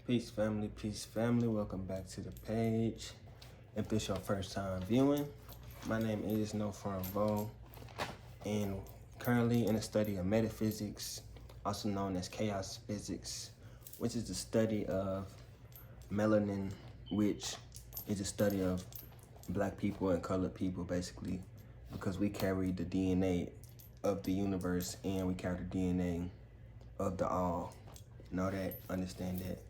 Peace family, welcome back to the page. If this your first time viewing, my name is No Firm Vo, and currently in the study of metaphysics, also known as chaos physics, which is the study of melanin, which is the study of black people and colored people basically, because we carry the DNA of the universe and we carry the DNA of the all. Know that, understand that.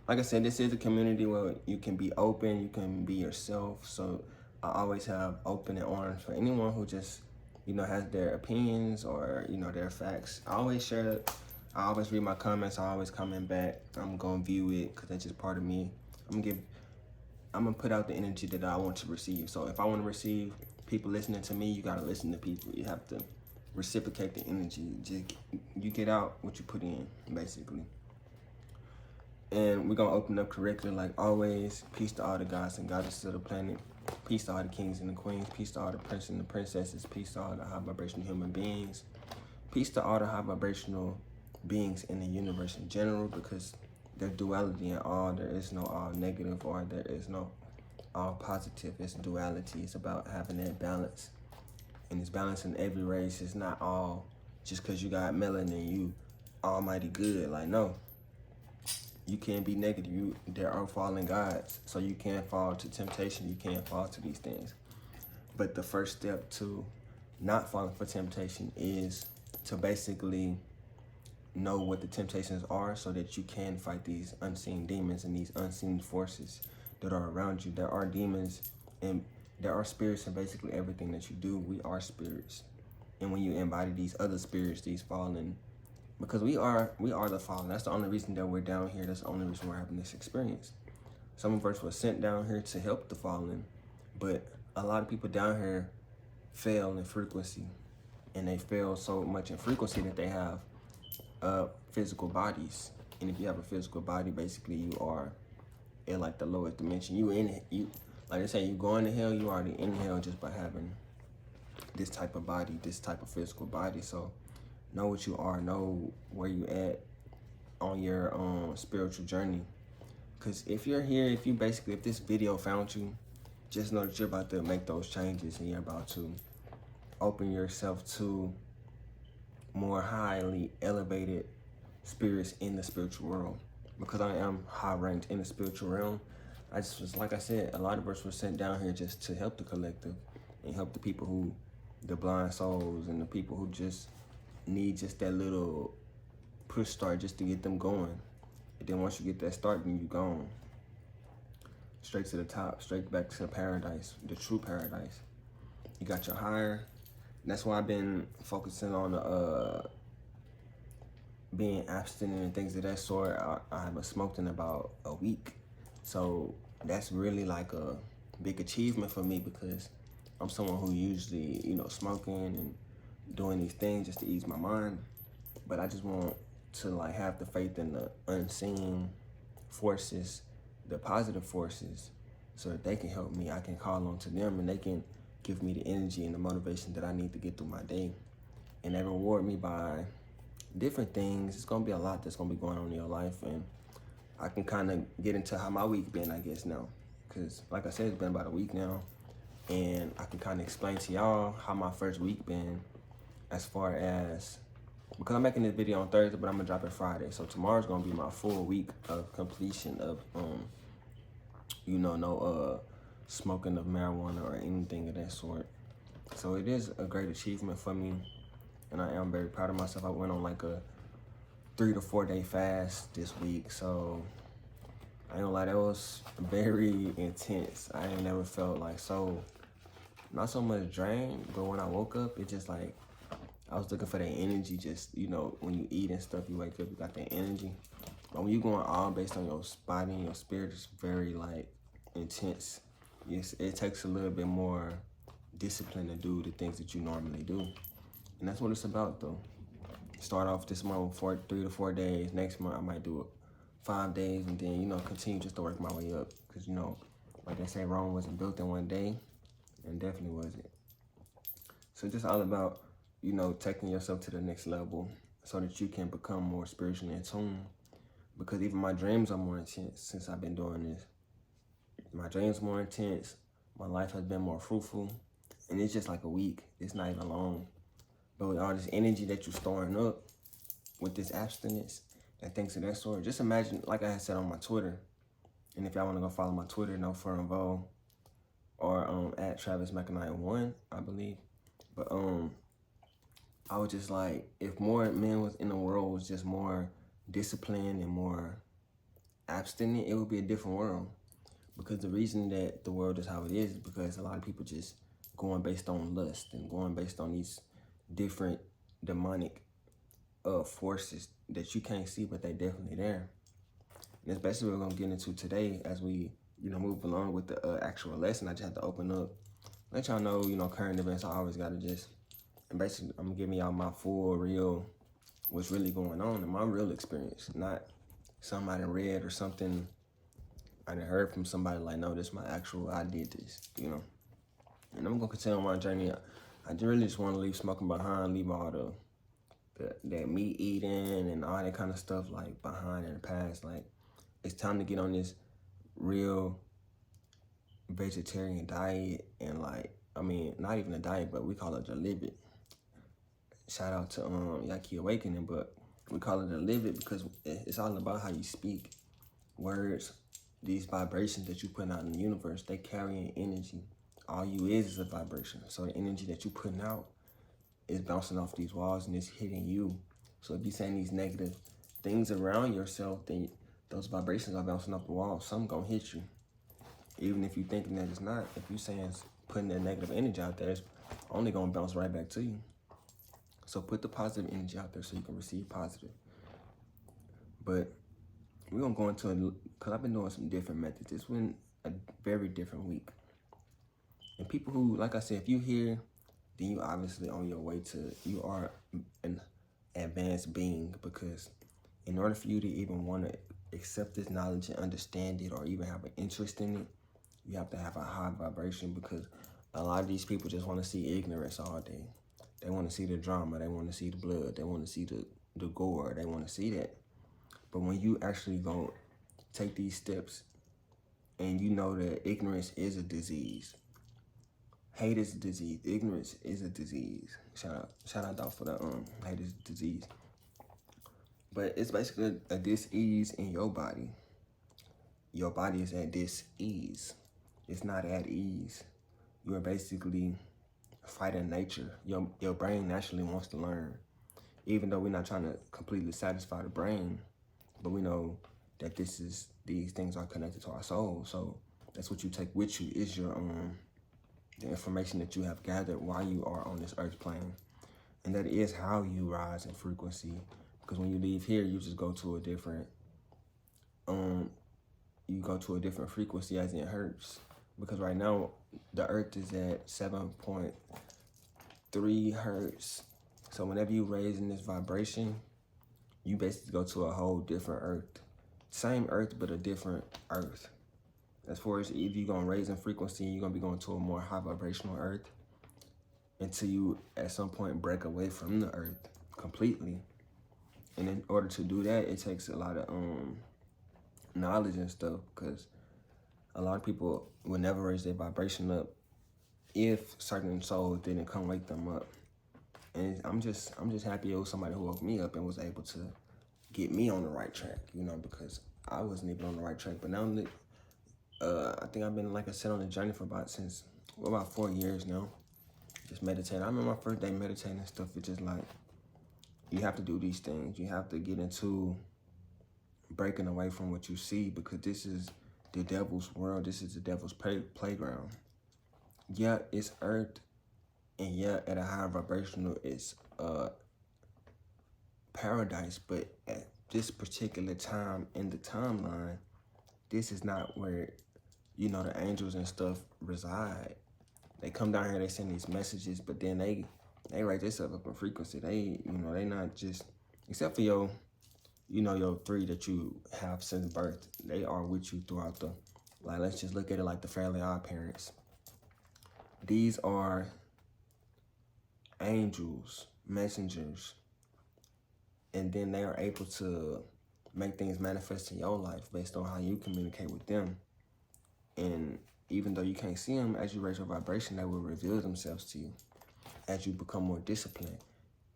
Like I said, this is a community where you can be open, you can be yourself. So I always have open and arms for anyone who just, has their opinions or, their facts. I always share it. I always read my comments. I always comment back. I'm going to view it because that's just part of me. I'm going to put out the energy that I want to receive. So if I want to receive people listening to me, you got to listen to people. You have to reciprocate the energy. You get out what you put in, basically. And we're going to open up correctly like always. Peace to all the gods and goddesses of the planet. Peace to all the kings and the queens. Peace to all the princes and the princesses. Peace to all the high vibrational human beings. Peace to all the high vibrational beings in the universe in general, because there's duality in all. There is no all negative or there is no all positive. It's duality. It's about having that balance. And it's balance in every race. It's not all just because you got melanin, you almighty good. Like, no. You can't be negative. There are fallen gods, so you can't fall to temptation. You can't fall to these things. But the first step to not falling for temptation is to basically know what the temptations are so that you can fight these unseen demons and these unseen forces that are around you. There are demons and there are spirits in basically everything that you do. We are spirits. And when you embody these other spirits, these fallen, because we are the fallen. That's the only reason that we're down here. That's the only reason we're having this experience. Some of us were sent down here to help the fallen, but a lot of people down here fail in frequency, and they fail so much in frequency that they have physical bodies. And if you have a physical body, basically you are in like the lowest dimension. You like they say, you go into hell, you already in hell just by having this type of body, this type of physical body. So know what you are, know where you at on your spiritual journey. Because if you're here, if this video found you, just know that you're about to make those changes and you're about to open yourself to more highly elevated spirits in the spiritual world. Because I am high ranked in the spiritual realm. Like I said, a lot of us were sent down here just to help the collective and help the people the blind souls and the people who just need just that little push start just to get them going. And then once you get that start, then you gone. Straight to the top, straight back to paradise, the true paradise. You got your higher. That's why I've been focusing on being abstinent and things of that sort. I haven't smoked in about a week. So that's really like a big achievement for me, because I'm someone who usually, smoking and doing these things just to ease my mind. But I just want to like have the faith in the unseen forces, the positive forces, so that they can help me. I can call on to them and they can give me the energy and the motivation that I need to get through my day. And they reward me by different things. It's gonna be a lot that's gonna be going on in your life, and I can kind of get into how my week been, I guess, now. Because like I said, it's been about a week now, and I can kind of explain to y'all how my first week been, as far as, because I'm making this video on Thursday, but I'm gonna drop it Friday. So tomorrow's gonna be my full week of completion of, no smoking of marijuana or anything of that sort. So it is a great achievement for me, and I am very proud of myself. I went on like a 3 to 4 day fast this week, so I ain't gonna lie, that was very intense. I ain't never felt like not so much drained, but when I woke up, it just like, I was looking for that energy. Just, when you eat and stuff, you wake up, you got that energy. But when you going all based on your body and your spirit, it's very like intense. Yes, it takes a little bit more discipline to do the things that you normally do. And that's what it's about though. Start off this month for 3 to 4 days. Next month I might do it 5 days, and then, continue just to work my way up. Because, like they say, Rome wasn't built in one day, and definitely wasn't. So just all about, taking yourself to the next level so that you can become more spiritually in tune. Because even my dreams are more intense since I've been doing this. My dreams more intense. My life has been more fruitful. And it's just like a week. It's not even long. But with all this energy that you're storing up with this abstinence and things of that sort, just imagine, like I had said on my Twitter, and if y'all want to go follow my Twitter, No Fur Invo, or at Travis McKnight1, I believe. But I was just like, if more men was in the world was just more disciplined and more abstinent, it would be a different world. Because the reason that the world is how it is because a lot of people just going based on lust and going based on these different demonic forces that you can't see, but they definitely there. And that's basically what we're gonna get into today as we, move along with the actual lesson. I just have to open up, let y'all know, current events. I always gotta just, and basically I'm giving y'all my full, real, what's really going on and my real experience, not something I done read or something I done heard from somebody like, no, this is my actual, I did this, And I'm gonna continue on my journey. I really just want to leave smoking behind, leave all that meat eating and all that kind of stuff like behind in the past. Like, it's time to get on this real vegetarian diet and not even a diet, but we call it a live it. Shout out to Yaki Awakening, but we call it a live it because it's all about how you speak. Words, these vibrations that you put out in the universe, they carry an energy. All you is a vibration. So the energy that you putting out is bouncing off these walls and it's hitting you. So if you're saying these negative things around yourself, then those vibrations are bouncing off the wall. Something gonna hit you. Even if you're thinking that it's not, if you're saying putting that negative energy out there, it's only gonna bounce right back to you. So put the positive energy out there so you can receive positive. But we're gonna go into because I've been doing some different methods. It's been a very different week. And people who, like I said, if you hear, then you obviously on your way to, you are an advanced being, because in order for you to even want to accept this knowledge and understand it or even have an interest in it, you have to have a high vibration, because a lot of these people just want to see ignorance all day. They want to see the drama. They want to see the blood. They want to see the gore. They want to see that. But when you actually go take these steps and you know that ignorance is a disease, hate is a disease, ignorance is a disease. Shout out dog for the hate is a disease. But it's basically a dis-ease in your body. Your body is at dis-ease. It's not at ease. You are basically fighting nature. Your brain naturally wants to learn. Even though we're not trying to completely satisfy the brain, but we know that these things are connected to our soul. So that's what you take with you, is your the information that you have gathered while you are on this earth plane. And that is how you rise in frequency. Because when you leave here, you just go to a different frequency, as in hertz. Because right now the earth is at 7.3 hertz. So whenever you raise in this vibration, you basically go to a whole different earth. Same earth, but a different earth. As far as if you're going to raise in frequency, you're going to be going to a more high vibrational earth until you at some point break away from the earth completely. And in order to do that, it takes a lot of knowledge and stuff, because a lot of people will never raise their vibration up if certain souls didn't come wake them up. And I'm just happy it was somebody who woke me up and was able to get me on the right track, because I wasn't even on the right track. But now I think I've been, like I said, on the journey for about 4 years now. Just meditating. I remember my first day meditating and stuff. It's just like, you have to do these things. You have to get into breaking away from what you see, because this is the devil's world. This is the devil's playground. Yeah, it's earth, and yeah, at a higher vibrational, it's paradise. But at this particular time in the timeline, this is not where, the angels and stuff reside. They come down here, they send these messages, but then they write themselves up in frequency. They not just, except for your 3 that you have since birth, they are with you throughout let's just look at it like the Fairly Odd Parents. These are angels, messengers, and then they are able to make things manifest in your life based on how you communicate with them. And even though you can't see them, as you raise your vibration, they will reveal themselves to you. As you become more disciplined,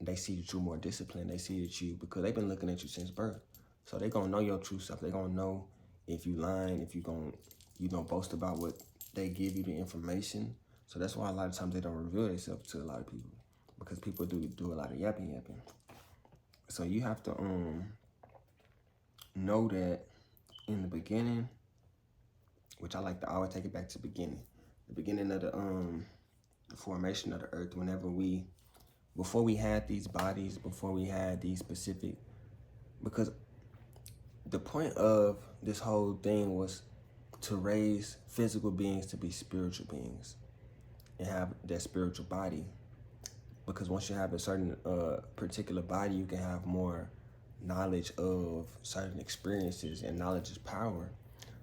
they see that you're more disciplined. They see that you, because they've been looking at you since birth. So they're going to know your true self. They're going to know if you lying, if you going to, boast about what they give you the information. So that's why a lot of times they don't reveal themselves to a lot of people, because people do a lot of yapping. So you have to know that in the beginning, which I like to always take it back to the beginning of the formation of the earth, before we had these bodies, before we had these specific, because the point of this whole thing was to raise physical beings to be spiritual beings and have that spiritual body. Because once you have a certain particular body, you can have more knowledge of certain experiences, and knowledge is power.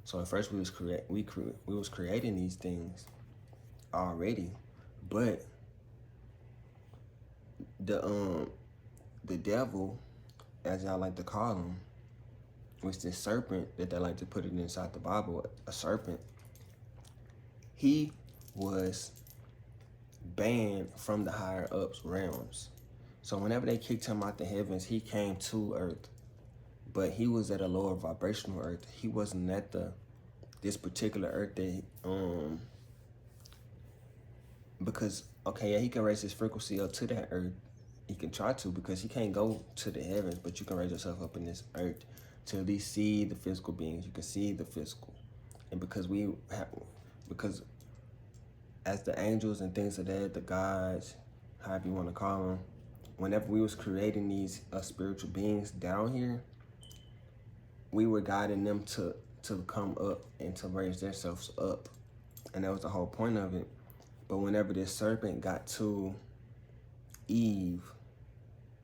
So at first we was creating these things already, but the devil, as y'all like to call him, which this serpent that they like to put it inside the Bible, a serpent, he was banned from the higher ups realms. So whenever they kicked him out the heavens, he came to earth, but he was at a lower vibrational earth. He wasn't at this particular earth that because okay, yeah, he can raise his frequency up to that earth. He can try to, because he can't go to the heavens, but you can raise yourself up in this earth to at least see the physical beings. You can see the physical. And because as the angels and things of that, the gods, however you want to call them, whenever we was creating these spiritual beings down here, we were guiding them to come up and to raise themselves up. And that was the whole point of it. But whenever this serpent got to Eve,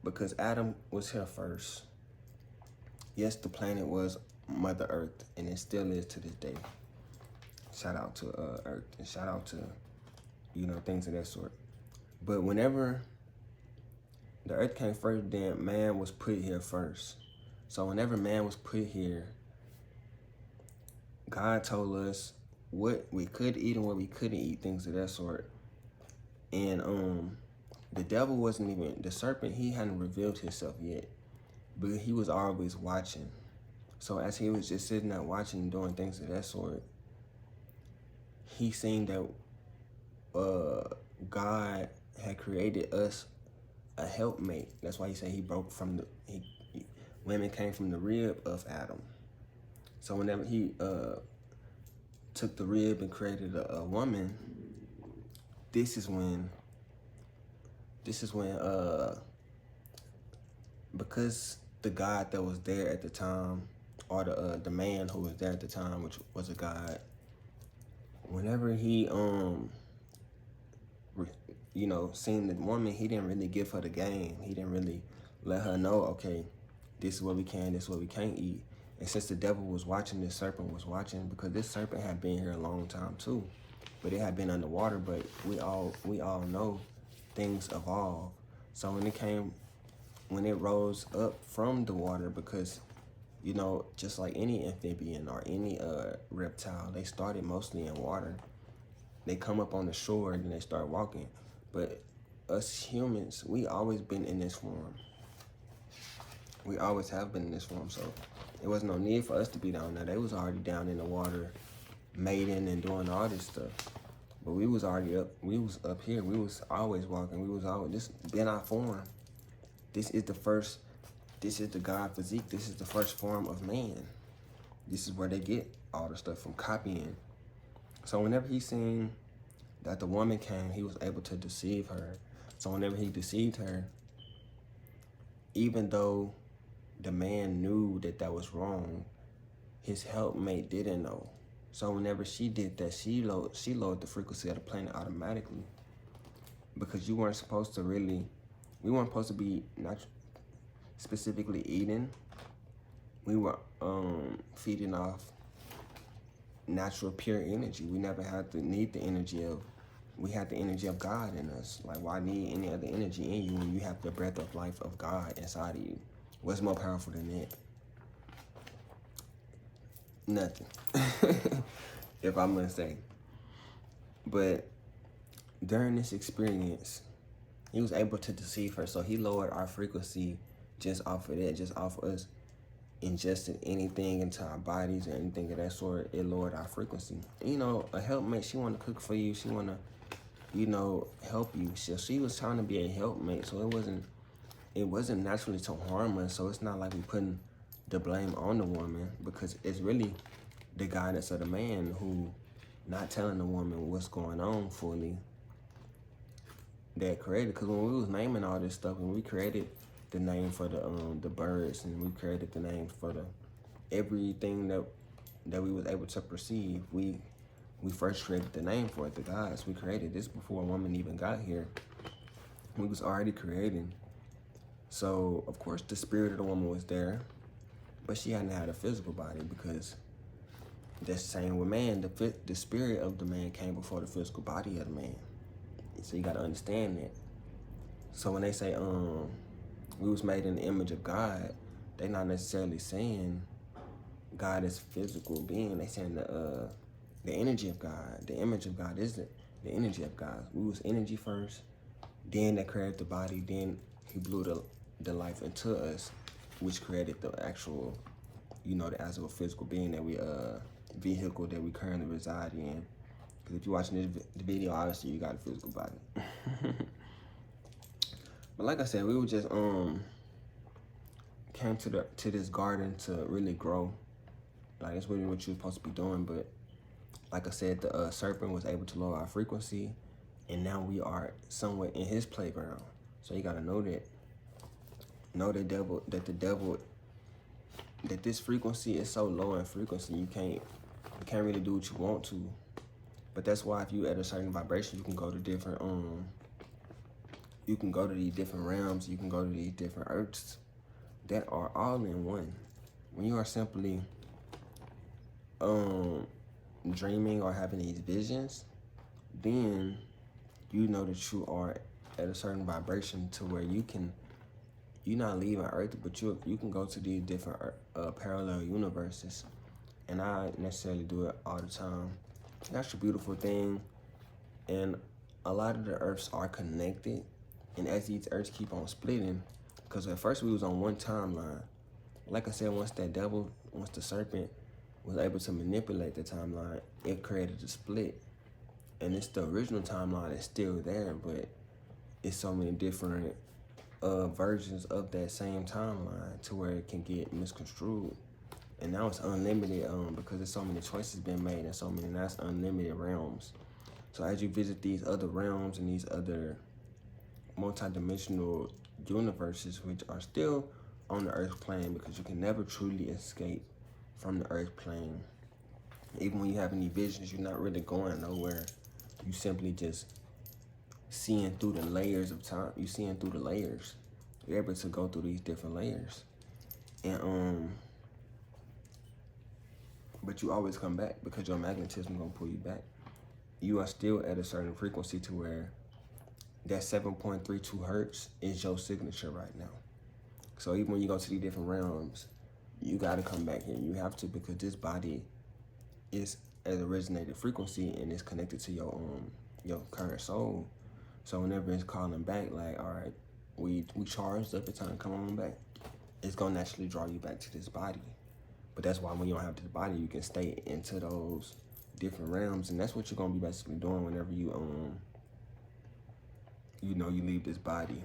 because Adam was here first. Yes, the planet was Mother Earth, and it still is to this day. Shout out to Earth, and shout out to, things of that sort. But whenever the Earth came first, then man was put here first. So whenever man was put here, God told us what we could eat and what we couldn't eat, things of that sort. And the devil wasn't even, the serpent, he hadn't revealed himself yet, but he was always watching. So as he was just sitting there watching and doing things of that sort, he seen that God had created us a helpmate. That's why he said he broke from women came from the rib of Adam. So whenever he took the rib and created a woman, this is when because the God that was there at the time, or the man who was there at the time, which was a God, whenever he seen the woman, he didn't really give her the game. He didn't really let her know, okay, this is what we can, this is what we can't eat. And since the devil was watching, this serpent was watching, because this serpent had been here a long time too, but it had been underwater. But we all know things evolve. So when it rose up from the water, because just like any amphibian or any reptile, they started mostly in water. They come up on the shore and then they start walking. But us humans, we always been in this form. We always have been in this form. So there was no need for us to be down there. They was already down in the water, mating and doing all this stuff. But we was already up. We was up here. We was always walking. We was always, this been our form. This is the God physique. This is the first form of man. This is where they get all the stuff from, copying. So whenever he seen that the woman came, he was able to deceive her. So whenever he deceived her, even though the man knew that was wrong, his helpmate didn't know. So whenever she did that, she lowered the frequency of the planet automatically, because we weren't supposed to be not specifically eating. We were feeding off natural, pure energy. We never had to need the energy of, we had the energy of God in us. Like, why need any other energy in you when you have the breath of life of God inside of you? What's more powerful than that? Nothing. If I'm gonna say. But during this experience, he was able to deceive her. So he lowered our frequency just off of that, just off of us ingesting anything into our bodies or anything of that sort. It lowered our frequency. You know, a helpmate, she want to cook for you. She want to, you know, help you. She was trying to be a helpmate. So it wasn't naturally to harm us. So it's not like we putting the blame on the woman, because it's really the guidance of the man who not telling the woman what's going on fully that created. Because when we was naming all this stuff, and we created the name for the birds, and we created the names for the everything that we was able to perceive, we first created the name for it, the gods. We created this before a woman even got here. We was already creating. So of course the spirit of the woman was there, but she hadn't had a physical body, because that's the same with man. The spirit of the man came before the physical body of the man. So you gotta understand that. So when they say we was made in the image of God, they not necessarily saying God is physical being. They saying the energy of God. The image of God is the energy of God. We was energy first, then they created the body, then he blew the life into us, which created the actual, you know, the actual physical being that we vehicle that we currently reside in. Because if you're watching this video, obviously you got a physical body. But like I said, we were just came to this garden to really grow. Like, it's really what you're supposed to be doing. But like I said, the serpent was able to lower our frequency, and now we are somewhat in his playground. So you gotta know that. Know the devil, that this frequency is so low in frequency, you can't really do what you want to. But that's why if you at a certain vibration, you can go to different you can go to these different realms, you can go to these different earths that are all in one. When you are simply dreaming or having these visions, then you know that you are at a certain vibration to where you're not leaving Earth, but you can go to these different parallel universes. And I necessarily do it all the time. That's a beautiful thing. And a lot of the Earths are connected. And as these Earths keep on splitting, because at first we was on one timeline. Like I said, once the serpent was able to manipulate the timeline, it created a split. And it's the original timeline is still there, but it's so many different versions of that same timeline to where it can get misconstrued. And now it's unlimited because there's so many choices been made, and so many, that's unlimited realms. So as you visit these other realms and these other multi-dimensional universes, which are still on the earth plane, because you can never truly escape from the earth plane. Even when you have any visions, you're not really going nowhere. You simply just seeing through the layers of time. You're seeing through the layers. You're able to go through these different layers. And but you always come back, because your magnetism gonna pull you back. You are still at a certain frequency to where that 7.32 hertz is your signature right now. So even when you go to these different realms, you gotta come back here. You have to, because this body is at a resonated frequency and it's connected to your current soul. So whenever it's calling back, like, all right, we charged up, it's time to come on back, it's gonna naturally draw you back to this body. But that's why when you don't have this body, you can stay into those different realms, and that's what you're gonna be basically doing whenever you you leave this body.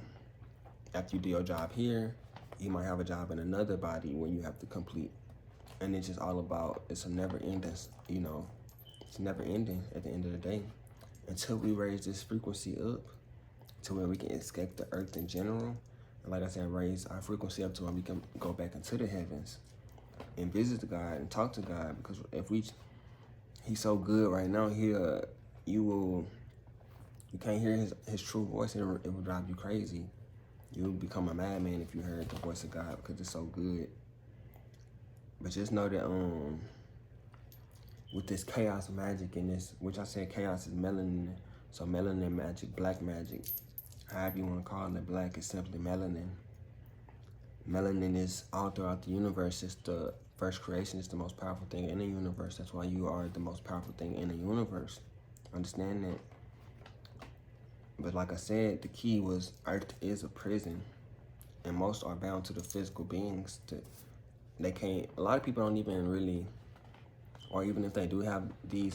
After you do your job here, you might have a job in another body when you have to complete. And it's just all about, it's a never ending, it's never ending at the end of the day, until we raise this frequency up to where we can escape the earth in general. And like I said, raise our frequency up to where we can go back into the heavens and visit God and talk to God. Because if he's so good right now, you can't hear his true voice, and it will drive you crazy. You'll become a madman if you heard the voice of God, because it's so good. But just know that with this chaos magic and this, which I said chaos is melanin, so melanin magic, black magic, however you want to call it, black is simply melanin. Melanin is all throughout the universe. It's the first creation. It's the most powerful thing in the universe. That's why you are the most powerful thing in the universe. Understand that. But like I said, the key was Earth is a prison, and most are bound to the physical beings. They can't. A lot of people don't even really, or even if they do have these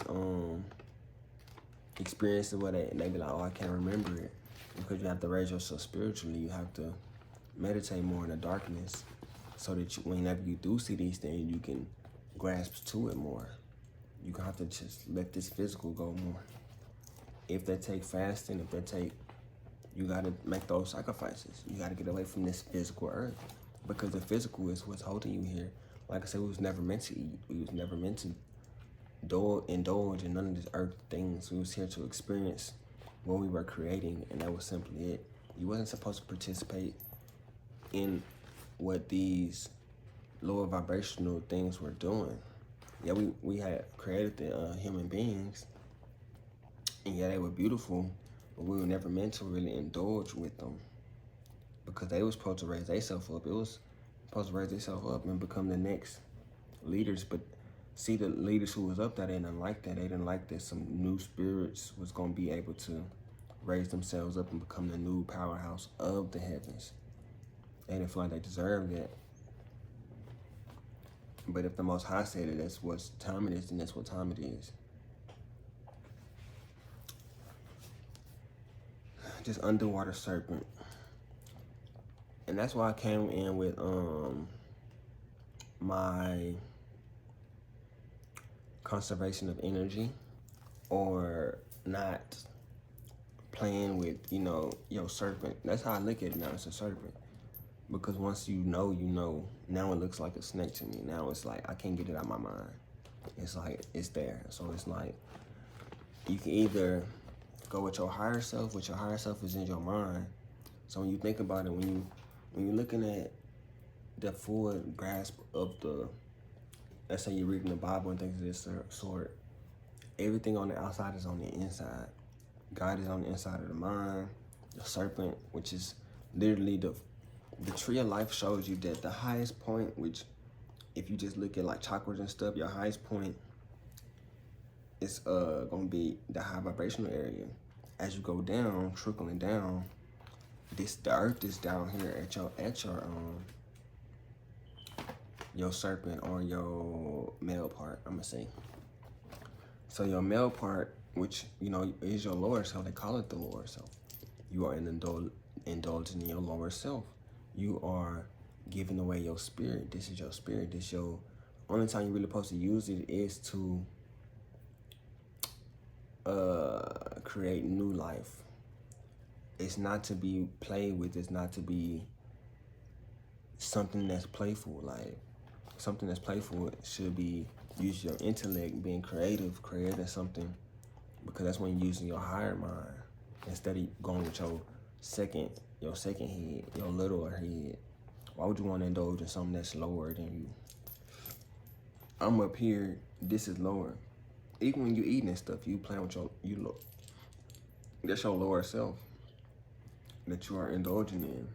experiences where they be like, oh, I can't remember it, because you have to raise yourself spiritually. You have to meditate more in the darkness, so that whenever you do see these things, you can grasp to it more. You have to just let this physical go more. If they take fasting, you got to make those sacrifices. You got to get away from this physical earth, because the physical is what's holding you here. Like I said, we was never meant to eat. We was never meant to indulge in none of these earth things. We was here to experience what we were creating, and that was simply it. You wasn't supposed to participate in what these lower vibrational things were doing. Yeah, we had created the human beings, and yeah, they were beautiful, but we were never meant to really indulge with them, because they were supposed to raise themselves up. It was supposed to raise themselves up and become the next leaders. But see, the leaders who was up there, they didn't like that. They didn't like that some new spirits was going to be able to raise themselves up and become the new powerhouse of the heavens. They didn't feel like they deserved that. But if the Most High said it, that's what time it is, then that's what time it is. Just underwater serpent. And that's why I came in with my conservation of energy, or not playing with, your serpent. That's how I look at it now. It's a serpent. Because once you know, now it looks like a snake to me. Now it's like, I can't get it out of my mind. It's like, it's there. So it's like, you can either go with your higher self, which your higher self is in your mind. So when you think about it, when you're looking at the full grasp of let's say you're reading the Bible and things of this sort, everything on the outside is on the inside. God is on the inside of the mind. The serpent, which is literally the tree of life, shows you that the highest point, which if you just look at like chakras and stuff, your highest point is gonna be the high vibrational area. As you go down, trickling down, the earth is down here at your serpent, or your male part, I'm gonna say. So your male part, which is your lower self, they call it the lower self. You are indulging in your lower self. You are giving away your spirit. This is your spirit. This your only time you're really supposed to use it is to create new life. It's not to be played with. It's not to be something that's playful. Like, something that's playful should be use your intellect, being creative, creating something, because that's when you're using your higher mind instead of going with your second head, your littler head. Why would you want to indulge in something that's lower than you? I'm up here, this is lower. Even when you eating and stuff, you playing with that's your lower self that you are indulging in.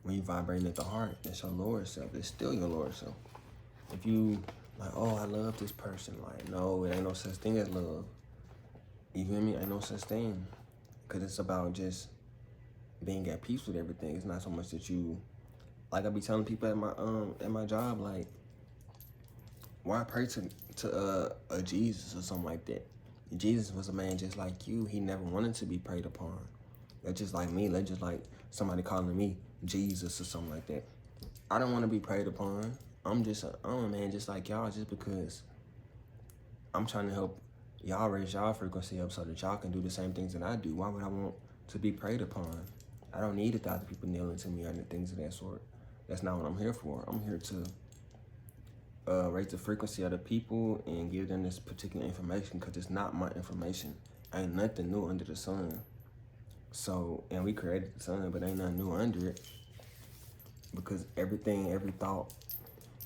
When you vibrating at the heart, that's your lower self. It's still your lower self. If you like, oh, I love this person, like, no, it ain't no such thing as love. You feel me? Ain't no such thing. Because it's about just being at peace with everything. It's not so much that you, like I be telling people at my job, like, why pray to a Jesus or something like that? Jesus was a man just like you. He never wanted to be preyed upon. That's just like me. That's just like somebody calling me Jesus or something like that. I don't want to be preyed upon. I'm a man just like y'all, just because I'm trying to help y'all raise y'all frequency up so that y'all can do the same things that I do. Why would I want to be preyed upon? I don't need 1,000 people kneeling to me or things of that sort. That's not what I'm here for. I'm here to raise the frequency of the people and give them this particular information, because it's not my information. Ain't nothing new under the sun. So, and we created the sun, but ain't nothing new under it, because every thought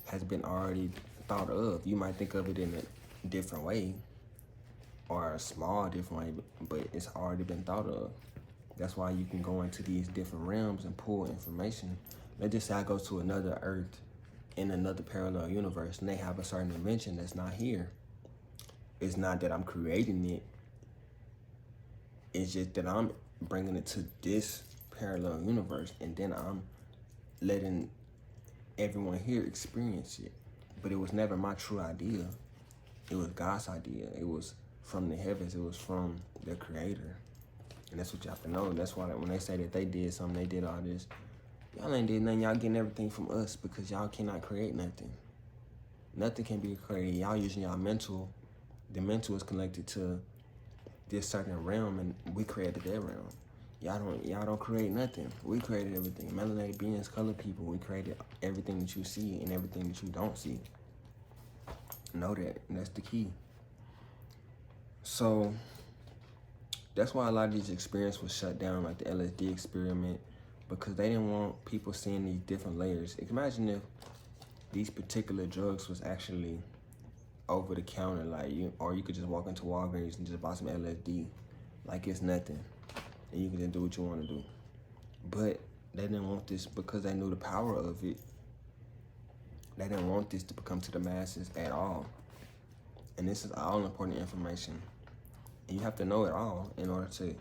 has been already thought of. You might think of it in a different way, or a small different way, but it's already been thought of. That's why you can go into these different realms and pull information let's just say I go to another Earth in another parallel universe and they have a certain invention that's not here. It's not that I'm creating it. It's just that I'm bringing it to this parallel universe, and then I'm letting everyone here experience it. But it was never my true idea. It was God's idea. It was from the heavens. It was from the Creator. And that's what you have to know. That's why when they say that they did something, they did all this, y'all ain't did nothing. Y'all getting everything from us because y'all cannot create nothing. Nothing can be created. Y'all using y'all mental. The mental is connected to this certain realm, and we created that realm. Y'all don't create nothing. We created everything. Melanated beings, colored people, we created everything that you see and everything that you don't see. Know that, and that's the key. So that's why a lot of these experiments was shut down, like the LSD experiment, because they didn't want people seeing these different layers. Imagine if these particular drugs was actually over the counter, like or you could just walk into Walgreens and just buy some LSD, like it's nothing, and you can just do what you want to do. But they didn't want this because they knew the power of it. They didn't want this to become to the masses at all. And this is all important information. And you have to know it all in order to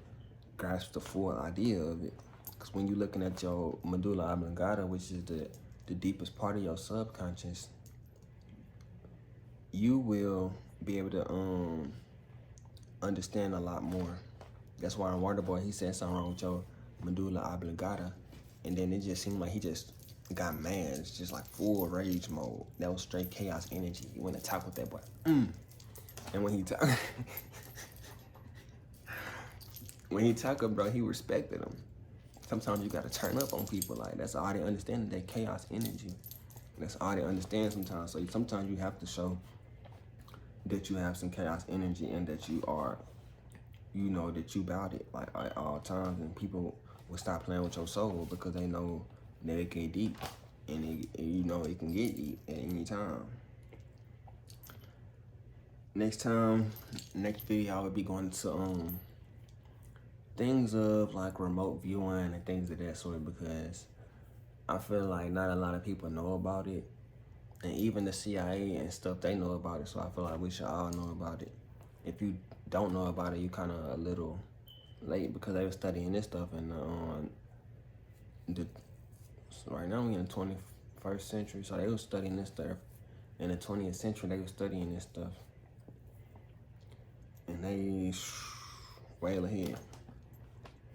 grasp the full idea of it. Because when you're looking at your medulla oblongata, which is the deepest part of your subconscious, you will be able to understand a lot more. That's why in Waterboy, he said something wrong with your medulla oblongata, and then it just seemed like he just got mad. It's just like full rage mode. That was straight chaos energy. He went to talk with that boy. And when he when he talk up, bro, he respected him. Sometimes you gotta turn up on people. Like, that's all they understand, that chaos energy. That's all they understand sometimes. So sometimes you have to show that you have some chaos energy and that you are, you know, that you about it, like at all times. And people will stop playing with your soul because they know that it can get deep, and you know it can get deep at any time. Next video I would be going to things of like remote viewing and things of that sort, because I feel like not a lot of people know about it. And even the CIA and stuff, they know about it. So I feel like we should all know about it. If you don't know about it, you kind of a little late, because they were studying this stuff in right now we in the 21st century. So they were studying this stuff in the 20th century. They were studying this stuff, and they way ahead.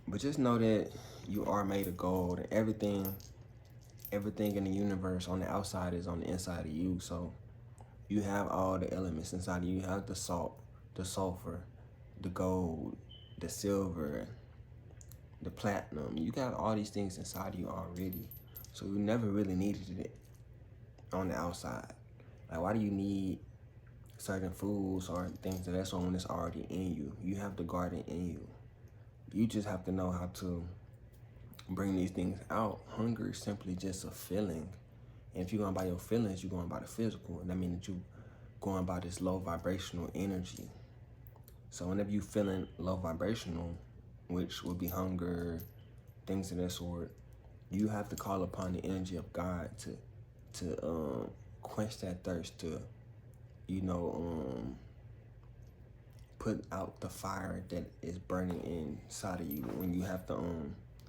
But just know that you are made of gold, and everything in the universe on the outside is on the inside of you. So you have all the elements inside of you. You have the salt, the sulfur, the gold, the silver, the platinum. You got all these things inside of you already. So you never really needed it on the outside. Like, why do you need certain foods or things of that sort when it's already in you? You have the garden in you. You just have to know how to bring these things out. Hunger is simply just a feeling. And if you're going by your feelings, you're going by the physical. And that means that you're going by this low vibrational energy. So whenever you're feeling low vibrational, which would be hunger, things of that sort, you have to call upon the energy of God to quench that thirst, to, you know, put out the fire that is burning inside of you. When you have to,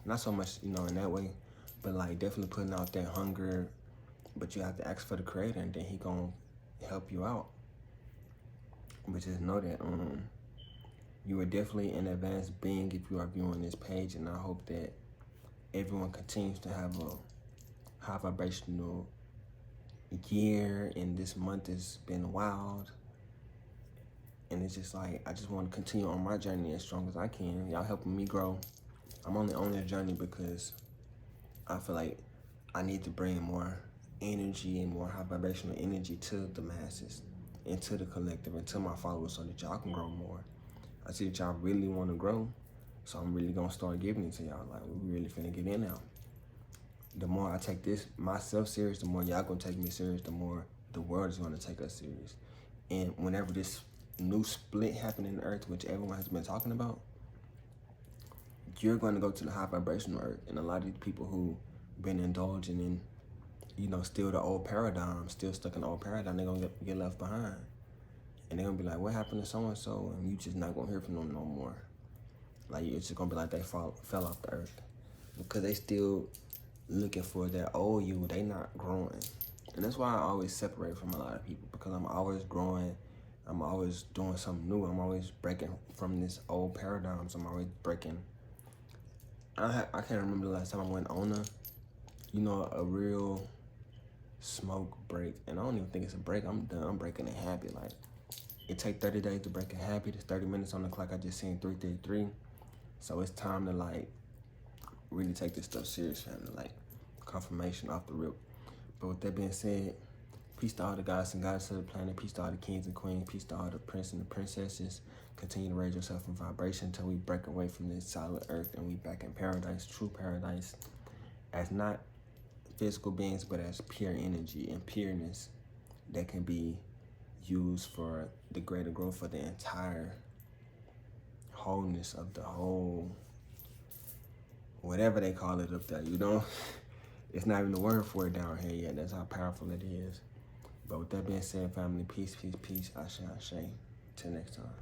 not so much, you know, in that way, but like definitely putting out that hunger. But you have to ask for the Creator, and then He gonna help you out. But just know that you are definitely an advanced being if you are viewing this page, and I hope that everyone continues to have a high vibrational year, and this month has been wild. And it's just like, I just want to continue on my journey as strong as I can. Y'all helping me grow. I'm only on this journey because I feel like I need to bring more energy and more high vibrational energy to the masses and to the collective and to my followers, so that y'all can grow more. I see that y'all really want to grow, so I'm really gonna start giving it to y'all. Like, we really finna get in now. The more I take this myself serious, the more y'all gonna take me serious, the more the world is gonna take us serious. And whenever this new split happened in the earth, which everyone has been talking about, you're going to go to the high vibrational earth. And a lot of these people who been indulging in, still the old paradigm, still stuck in the old paradigm, they're gonna get left behind. And they're gonna be like, what happened to so-and-so? And you just not gonna hear from them no more. Like, it's just gonna be like they fell off the earth. Because they still looking for that old you, they not growing. And that's why I always separate from a lot of people, because I'm always growing. I'm always doing something new. I'm always breaking from this old paradigms. I'm always breaking. I can't remember the last time I went on a real smoke break. And I don't even think it's a break. I'm done. I'm breaking a habit. Like, it take 30 days to break a habit. It's 30 minutes on the clock. I just seen 333. So it's time to, like, really take this stuff serious, family. Like, confirmation off the rip. But with that being said, peace to all the gods and goddesses of the planet. Peace to all the kings and queens. Peace to all the princes and the princesses. Continue to raise yourself in vibration until we break away from this solid earth and we back in paradise, true paradise, as not physical beings, but as pure energy and pureness that can be used for the greater growth of the entire wholeness of the whole, whatever they call it up there, It's not even the word for it down here yet. That's how powerful it is. But with that being said, family, peace, peace, peace. Ashe, ashe. Till next time.